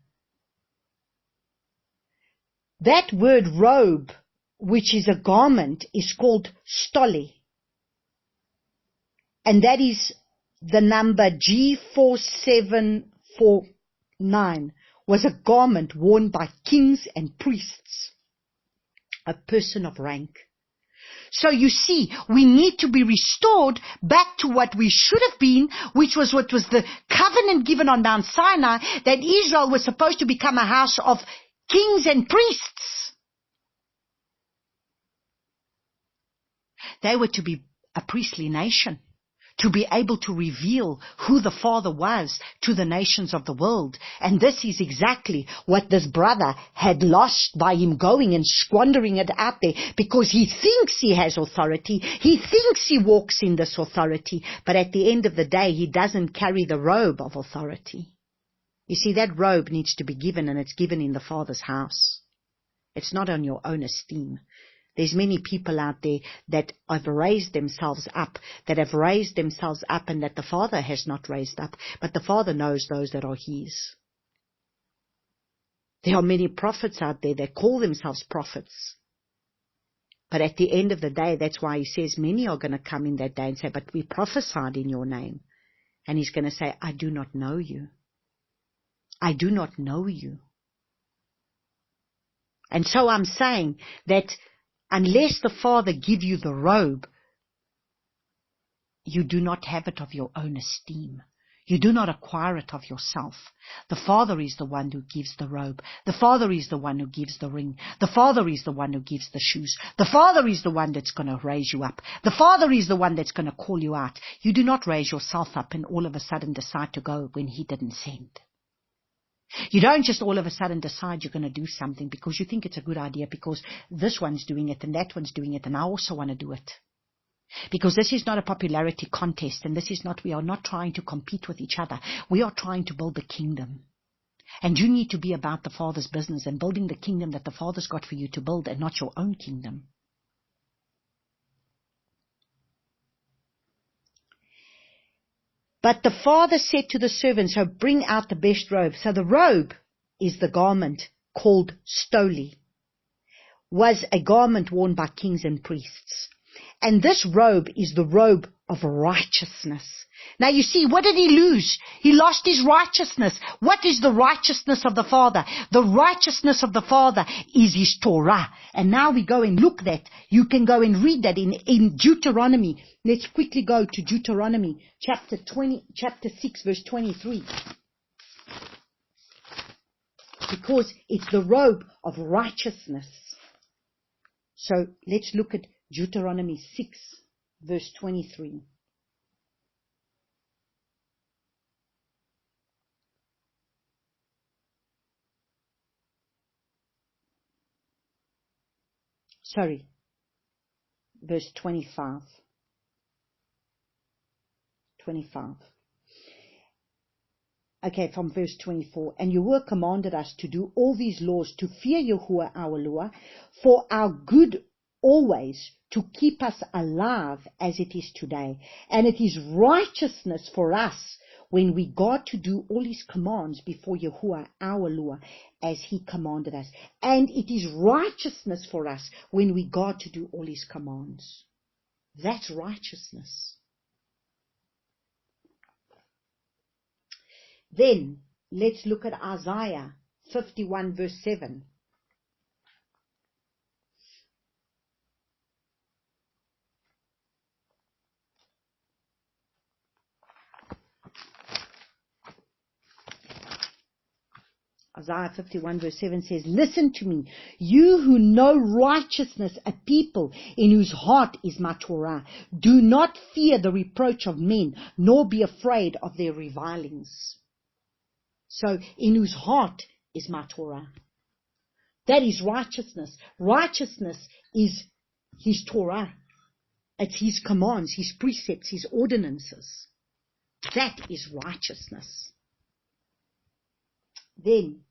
That word robe, which is a garment, is called stole. And that is the number G4749, was a garment worn by kings and priests, a person of rank. So you see, we need to be restored back to what we should have been, which was what was the covenant given on Mount Sinai, that Israel was supposed to become a house of kings and priests. They were to be a priestly nation, to be able to reveal who the Father was to the nations of the world. And this is exactly what this brother had lost by him going and squandering it out there, because he thinks he has authority. He thinks he walks in this authority. But at the end of the day, he doesn't carry the robe of authority. You see, that robe needs to be given, and it's given in the Father's house. It's not on your own esteem. There's many people out there that have raised themselves up, and that the Father has not raised up, but the Father knows those that are His. There are many prophets out there that call themselves prophets. But at the end of the day, that's why He says many are going to come in that day and say, but we prophesied in your name. And He's going to say, I do not know you. I do not know you. And so I'm saying that unless the Father give you the robe, you do not have it of your own esteem. You do not acquire it of yourself. The Father is the one who gives the robe. The Father is the one who gives the ring. The Father is the one who gives the shoes. The Father is the one that's going to raise you up. The Father is the one that's going to call you out. You do not raise yourself up and all of a sudden decide to go when He didn't send. You don't just all of a sudden decide you're going to do something because you think it's a good idea, because this one's doing it and that one's doing it and I also want to do it. Because this is not a popularity contest, and we are not trying to compete with each other. We are trying to build the kingdom. And you need to be about the Father's business and building the kingdom that the Father's got for you to build, and not your own kingdom. But the Father said to the servants, so bring out the best robe. So the robe is the garment called stole, was a garment worn by kings and priests. And this robe is the robe of righteousness. Now you see, what did he lose? He lost his righteousness. What is the righteousness of the Father? The righteousness of the Father is His Torah. And now we go and look that. You can go and read that in Deuteronomy. Let's quickly go to Deuteronomy chapter 6 verse 23. Because it's the robe of righteousness. So let's look at Deuteronomy 6 verse 23. Sorry, verse 25. 25. Okay, from verse 24. And Yahuwah commanded us to do all these laws, to fear Yahuwah our Lord, for our good always, to keep us alive as it is today. And it is righteousness for us when we got to do all His commands before Yahuwah our Lord, as He commanded us. And it is righteousness for us when we got to do all His commands. That's righteousness. Then, let's look at Isaiah 51 verse 7. Isaiah 51 verse 7 says, listen to me, you who know righteousness, a people in whose heart is my Torah. Do not fear the reproach of men, nor be afraid of their revilings. So, in whose heart is my Torah. That is righteousness. Righteousness is His Torah. It's His commands, His precepts, His ordinances. That is righteousness. Then,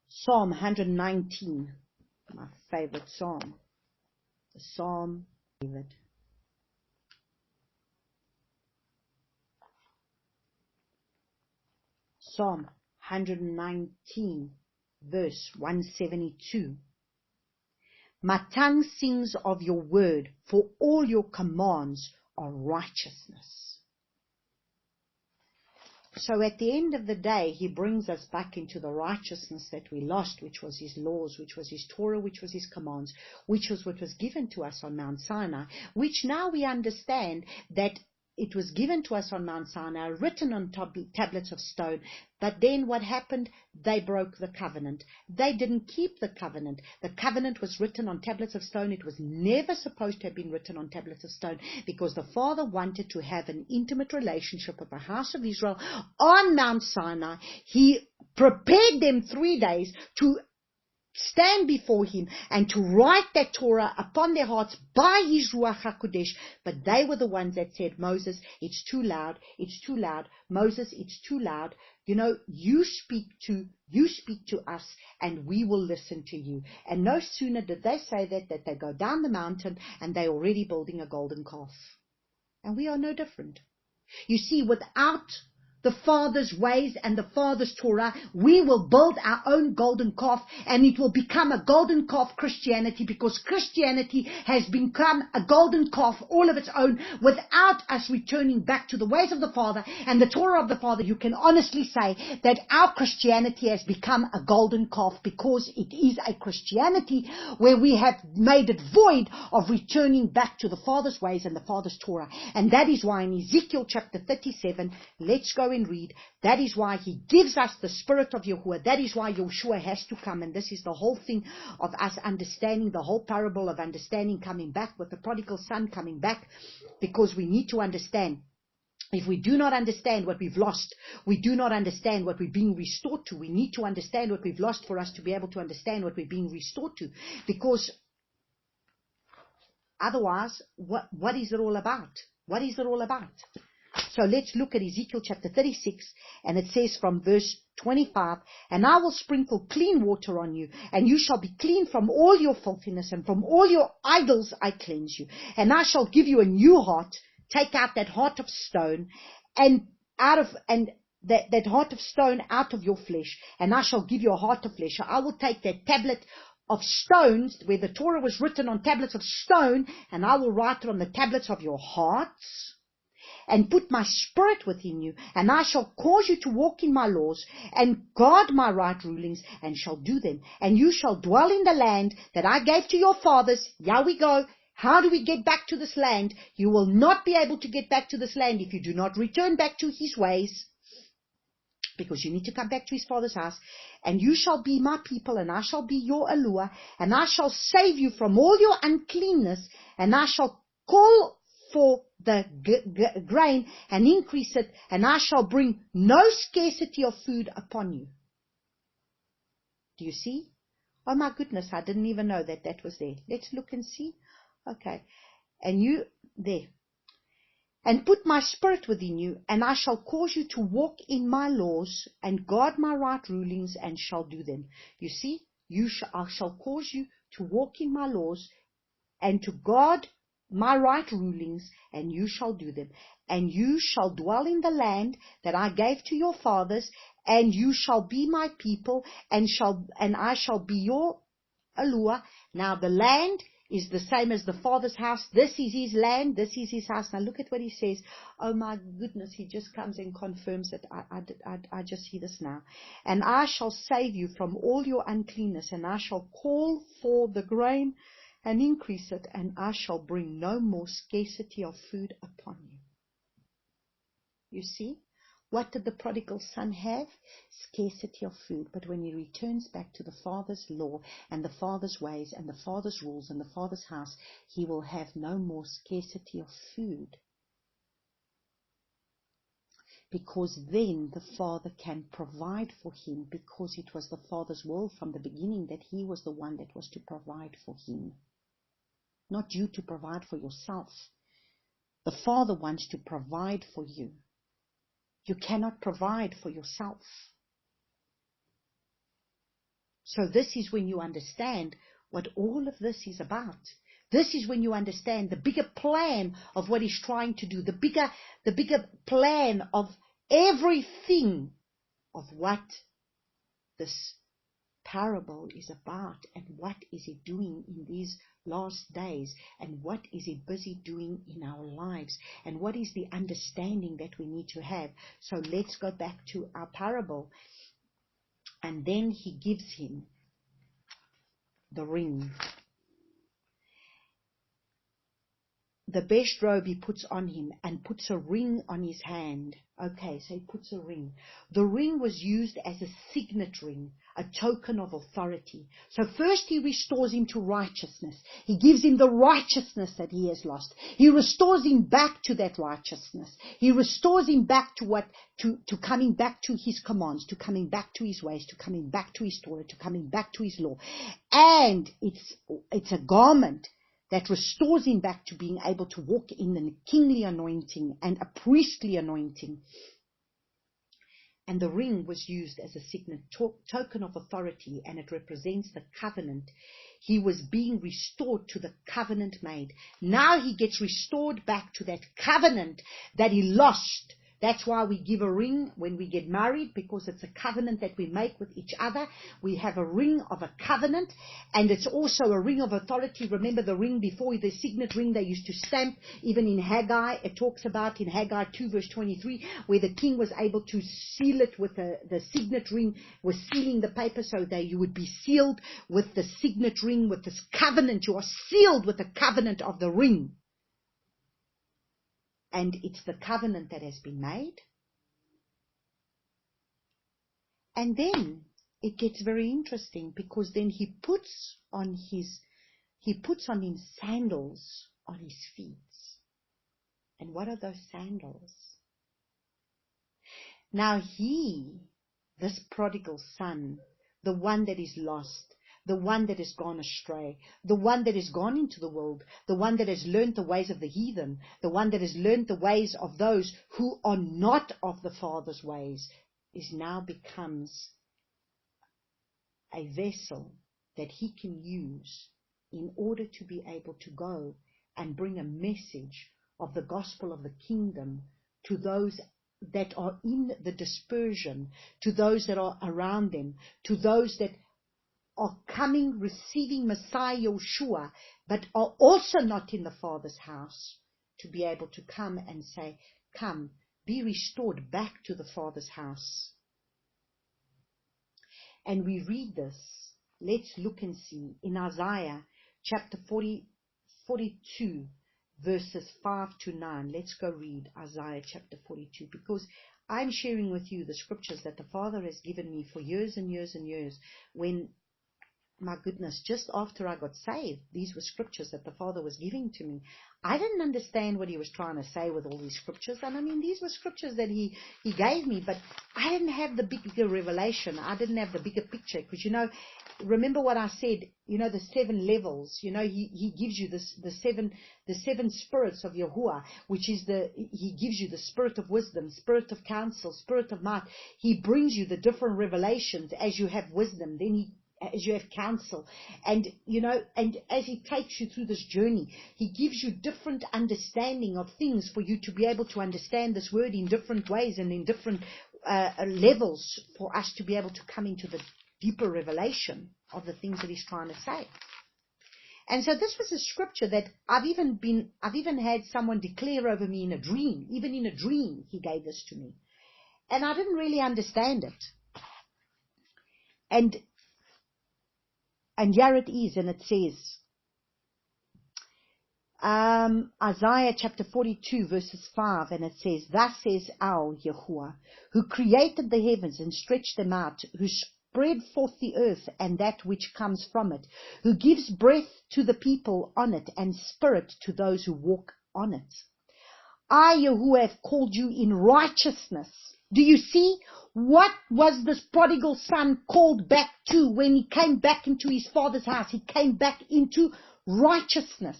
Psalm 119, my favorite psalm. The Psalm of David. Psalm 119 verse 172. My tongue sings of your word, for all your commands are righteousness. So at the end of the day, he brings us back into the righteousness that we lost, which was his laws, which was his Torah, which was his commands, which was what was given to us on Mount Sinai, which now we understand that it was given to us on Mount Sinai, written on tablets of stone. But then what happened? They broke the covenant. They didn't keep the covenant. The covenant was written on tablets of stone. It was never supposed to have been written on tablets of stone, because the Father wanted to have an intimate relationship with the house of Israel on Mount Sinai. He prepared them 3 days to stand before him and to write that Torah upon their hearts by his Ruach HaKodesh. But they were the ones that said, Moses, it's too loud, it's too loud. Moses, it's too loud. You speak to us and we will listen to you. And no sooner did they say that they go down the mountain and they're already building a golden calf. And we are no different. You see, without the Father's ways and the Father's Torah, we will build our own golden calf, and it will become a golden calf Christianity, because Christianity has become a golden calf all of its own without us returning back to the ways of the Father and the Torah of the Father. You can honestly say that our Christianity has become a golden calf, because it is a Christianity where we have made it void of returning back to the Father's ways and the Father's Torah. And that is why in Ezekiel chapter 37, let's go and read. That is why he gives us the spirit of Yahuwah. That is why Yeshua has to come. And this is the whole thing of us understanding, the whole parable of understanding coming back, with the prodigal son coming back, because we need to understand. If we do not understand what we've lost, we do not understand what we're being restored to. We need to understand what we've lost for us to be able to understand what we're being restored to. Because otherwise, what is it all about? What is it all about? So let's look at Ezekiel chapter 36, and it says from verse 25, and I will sprinkle clean water on you, and you shall be clean from all your filthiness, and from all your idols I cleanse you. And I shall give you a new heart, take out that heart of stone, and that heart of stone out of your flesh, and I shall give you a heart of flesh. So I will take that tablet of stones, where the Torah was written on tablets of stone, and I will write it on the tablets of your hearts, and put my spirit within you, and I shall cause you to walk in my laws, and guard my right rulings, and shall do them. And you shall dwell in the land that I gave to your fathers. Here we go. How do we get back to this land? You will not be able to get back to this land if you do not return back to his ways, because you need to come back to his father's house. And you shall be my people, and I shall be your Eluah, and I shall save you from all your uncleanness, and I shall call for the grain and increase it, and I shall bring no scarcity of food upon you. Do you see? Oh my goodness, I didn't even know that was there. Let's look and see. Okay. And you, there. And put my spirit within you, and I shall cause you to walk in my laws, and guard my right rulings, and shall do them. You see? I shall cause you to walk in my laws, and to guard my right rulings, and you shall do them. And you shall dwell in the land that I gave to your fathers, and you shall be my people, and I shall be your Eluah. Now the land is the same as the Father's house. This is his land, this is his house. Now look at what he says. Oh my goodness, he just comes and confirms it. I just see this now. And I shall save you from all your uncleanness, and I shall call for the grain and increase it, and I shall bring no more scarcity of food upon you. You see? What did the prodigal son have? Scarcity of food. But when he returns back to the Father's law and the Father's ways and the Father's rules and the Father's house, he will have no more scarcity of food. Because then the Father can provide for him, because it was the Father's will from the beginning that he was the one that was to provide for him. Not you to provide for yourself. The Father wants to provide for you. You cannot provide for yourself. So this is when you understand what all of this is about. This is when you understand the bigger plan of what he's trying to do, the bigger plan of everything of what this parable is about, and what is it doing in these last days, and what is it busy doing in our lives, and what is the understanding that we need to have. So let's go back to our parable. And then he gives him the ring. The best robe he puts on him, and puts a ring on his hand. Okay, so he puts a ring. The ring was used as a signet ring, a token of authority. So first he restores him to righteousness. He gives him the righteousness that he has lost. He restores him back to that righteousness. He restores him back to to coming back to his commands, to coming back to his ways, to coming back to his Torah, to coming back to his law. And it's a garment that restores him back to being able to walk in a kingly anointing and a priestly anointing. And the ring was used as a signet, token of authority, and it represents the covenant. He was being restored to the covenant made. Now he gets restored back to that covenant that he lost. That's why we give a ring when we get married, because it's a covenant that we make with each other. We have a ring of a covenant, and it's also a ring of authority. Remember the ring before, the signet ring they used to stamp. Even in Haggai, it talks about in Haggai 2 verse 23, where the king was able to seal it with the signet ring, was sealing the paper so that you would be sealed with the signet ring, with this covenant. You are sealed with the covenant of the ring. And it's the covenant that has been made. And then it gets very interesting, because then he puts on him sandals on his feet. And what are those sandals? Now this prodigal son, the one that is lost, the one that has gone astray, the one that has gone into the world, the one that has learned the ways of the heathen, the one that has learned the ways of those who are not of the Father's ways, becomes a vessel that he can use in order to be able to go and bring a message of the gospel of the kingdom to those that are in the dispersion, to those that are around them, to those that are coming, receiving Messiah Yeshua, but are also not in the Father's house, to be able to come and say, come, be restored back to the Father's house. And we read this. Let's look and see in Isaiah chapter 42, verses 5 to 9. Let's go read Isaiah chapter 42, because I'm sharing with you the scriptures that the Father has given me for years and years and years. When, my goodness, just after I got saved, these were scriptures that the Father was giving to me. I didn't understand what he was trying to say with all these scriptures. And I mean, these were scriptures that he gave me, but I didn't have the bigger revelation. I didn't have the bigger picture. Because, remember what I said, the 7 levels, he gives you the seven spirits of Yahuwah, which is he gives you the spirit of wisdom, spirit of counsel, spirit of might. He brings you the different revelations as you have wisdom. Then as you have counsel, and as he takes you through this journey, he gives you different understanding of things for you to be able to understand this word in different ways and in different levels, for us to be able to come into the deeper revelation of the things that he's trying to say. And so this was a scripture that I've even had someone declare over me in a dream. Even in a dream, he gave this to me, and I didn't really understand it. And here it is, and it says, Isaiah chapter 42 verses 5, and it says, thus says our Yahuwah, who created the heavens and stretched them out, who spread forth the earth and that which comes from it, who gives breath to the people on it and spirit to those who walk on it. I, Yahuwah, have called you in righteousness. Do you see? What was this prodigal son called back to when he came back into his father's house? He came back into righteousness.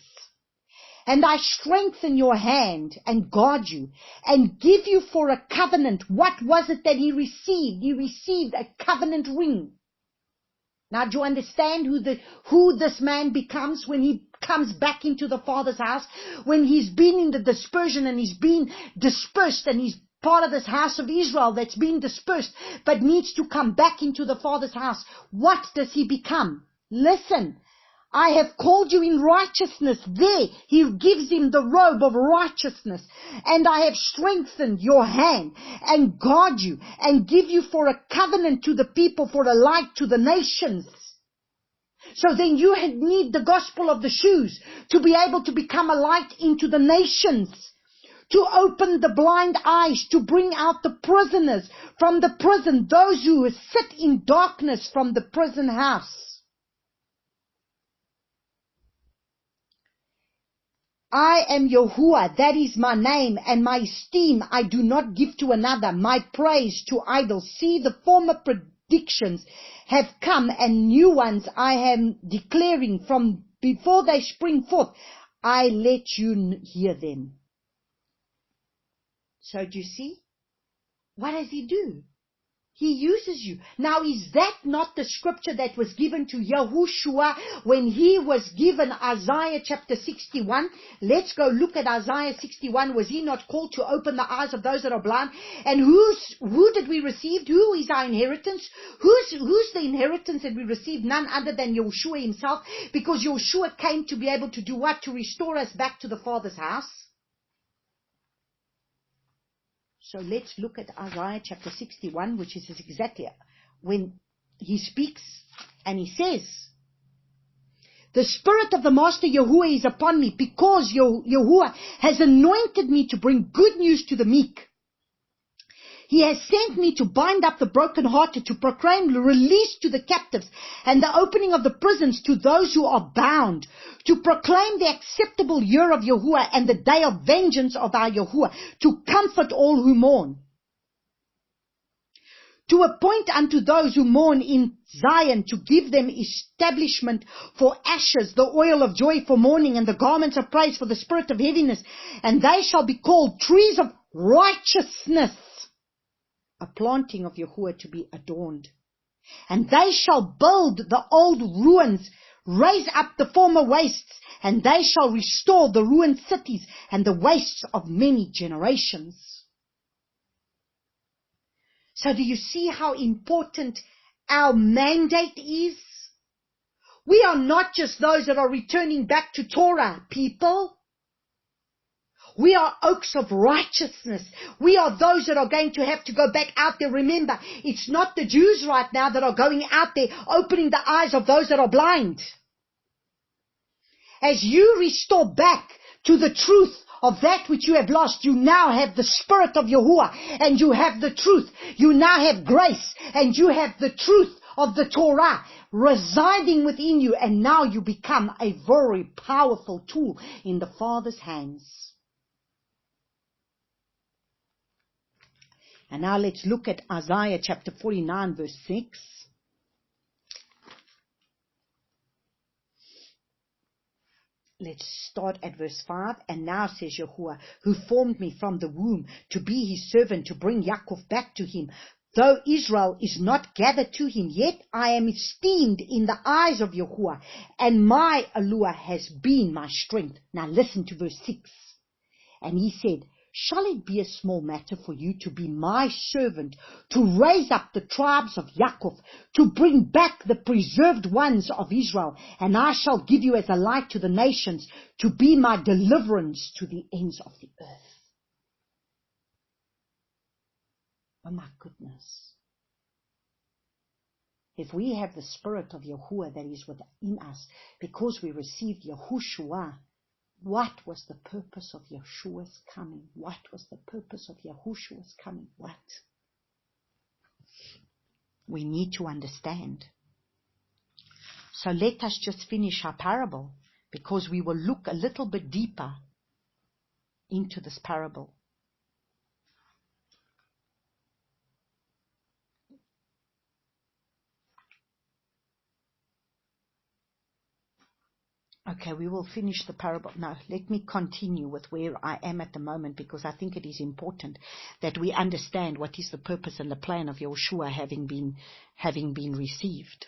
And I strengthen your hand and guard you and give you for a covenant. What was it that he received? He received a covenant ring. Now, do you understand who this man becomes when he comes back into the Father's house? When he's been in the dispersion and he's been dispersed and he's part of this house of Israel that's been dispersed, but needs to come back into the Father's house, what does he become? Listen, I have called you in righteousness. There, he gives him the robe of righteousness. And I have strengthened your hand and guard you and give you for a covenant to the people, for a light to the nations. So then you need the gospel of the shoes to be able to become a light into the nations, to open the blind eyes, to bring out the prisoners from the prison, those who sit in darkness from the prison house. I am Yahuwah, that is my name, and my esteem I do not give to another, my praise to idols. See, the former predictions have come, and new ones I am declaring from before they spring forth. I let you hear them. So do you see? What does he do? He uses you. Now, is that not the scripture that was given to Yahushua when he was given Isaiah chapter 61? Let's go look at Isaiah 61. Was he not called to open the eyes of those that are blind? And who did we receive? Who is our inheritance? Who's the inheritance that we received? None other than Yahushua himself. Because Yahushua came to be able to do what? To restore us back to the Father's house. So let's look at Isaiah chapter 61, which is exactly when he speaks and he says, the Spirit of the Master Yahuwah is upon me, because Yahuwah has anointed me to bring good news to the meek. He has sent me to bind up the brokenhearted, to proclaim release to the captives, and the opening of the prisons to those who are bound, to proclaim the acceptable year of Yahuwah and the day of vengeance of our Yahuwah, to comfort all who mourn, to appoint unto those who mourn in Zion, to give them establishment for ashes, the oil of joy for mourning, and the garments of praise for the spirit of heaviness. And they shall be called trees of righteousness, a planting of Yahuwah to be adorned. And they shall build the old ruins, raise up the former wastes, and they shall restore the ruined cities and the wastes of many generations. So do you see how important our mandate is? We are not just those that are returning back to Torah, people. We are oaks of righteousness. We are those that are going to have to go back out there. Remember, it's not the Jews right now that are going out there opening the eyes of those that are blind. As you restore back to the truth of that which you have lost, you now have the Spirit of Yahuwah, and you have the truth. You now have grace, and you have the truth of the Torah residing within you, and now you become a very powerful tool in the Father's hands. And now let's look at Isaiah chapter 49 verse 6. Let's start at verse 5. And now says Yahuwah, who formed me from the womb to be his servant, to bring Yaakov back to him. Though Israel is not gathered to him, yet I am esteemed in the eyes of Yahuwah, and my Alua has been my strength. Now listen to verse 6. And he said, shall it be a small matter for you to be my servant, to raise up the tribes of Yaakov, to bring back the preserved ones of Israel, and I shall give you as a light to the nations, to be my deliverance to the ends of the earth. Oh my goodness. If we have the Spirit of Yahuwah that is within us, because we received Yahushua, what was the purpose of Yeshua's coming? What was the purpose of Yahushua's coming? What? We need to understand. So let us just finish our parable, because we will look a little bit deeper into this parable. Okay, we will finish the parable. Now, let me continue with where I am at the moment, because I think it is important that we understand what is the purpose and the plan of Yahushua having been received.